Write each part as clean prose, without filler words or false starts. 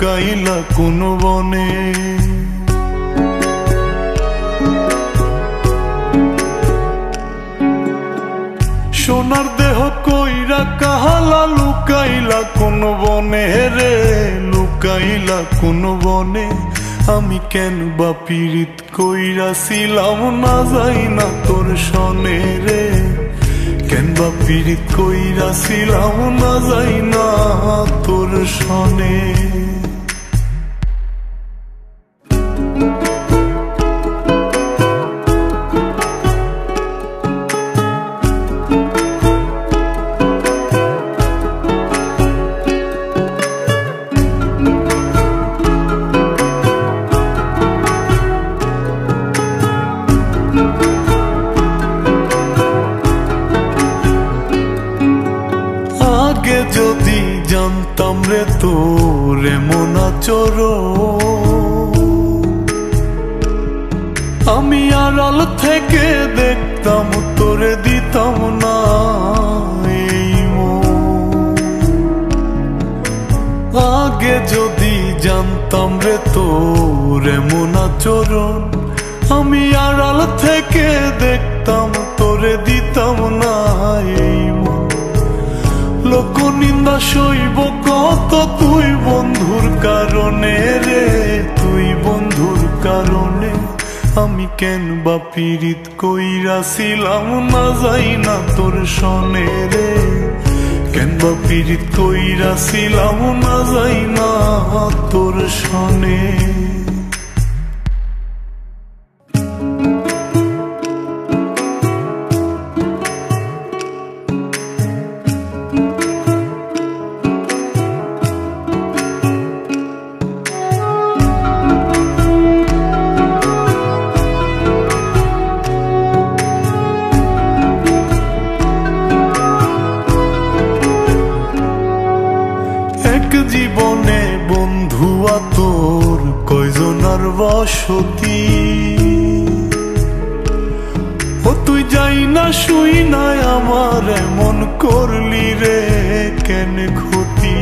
লুকাইলা কোন বনে। সোনার দেহ কইরা কাহালা লুকাইলা কোন বনে রে, লুকাইলা কোন বনে। আমি কেন বা পীড়িত কইরাছিলাম না যাই না তোর সনে রে, কেন বা পীড়িত কইরাছিলাম না যাই না তোর সনে। আগে যদি জানতাম রে তোর এমন আচরণ, আমি আড়াল থেকে দেখতাম তোরে দিতাম না এই মন। আগে যদি জানতাম রে তোর এমন আচরণ, আমি আড়াল থেকে দেখতাম তোরে দিতাম না এই মন। লোক নিন্দা সইব কত তুই বন্ধুর কারণে রে, তুই বন্ধুর কারণে। আমি কেন বা পীড়িত কইরাছিলাম না যাই না তোর সনে রে, কেন বা পীড়িত কইরাছিলাম না যাই না তোর সনে। জীবনে বন্ধুয়া তোর কয়জনার বসতি, ও তুই যাই না শুই নাই আমার এমন করলি রে কেন ক্ষতি।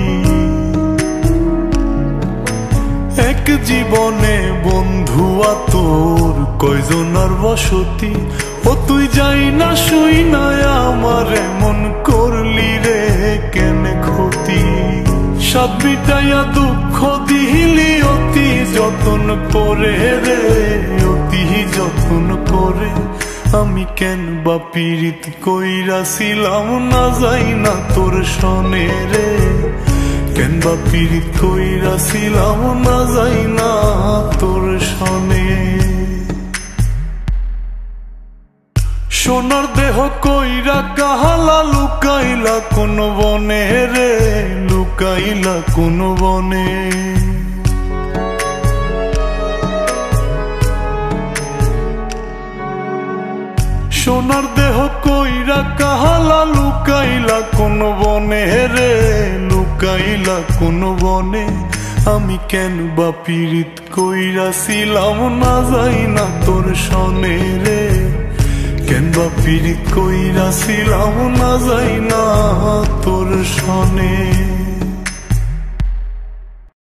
এক জীবনে বন্ধুয়া তোর কয়জনার বসতি, ও তুই যাই না শুই নাই আমার এমন করলি রে কেন ক্ষতি। সাত বিটাইয়া দুঃখ দিলি অতি যতন করে রে, অতি যতন করে। আমি কেন বা পীড়িত কইরাছিলাম না যাই না তোর সনে রে, কেন বা পীড়িত কইরাছিলাম না যাই না তোর সনে। সোনার দেহ কইরা কাহালা লুকাইলা কোন বনে রে, লুকাইলা কোন বনে। সোনার দেহ কইরা কাহালা লুকাইলা কোন বনে রে, লুকাইলা কোন বনে। আমি কেন বা পীড়িত কইরাছিলাম না যাই না তোর সনে রে, কেন বা পীড়িত কইরাছিলাম না যাই না তোর সনে।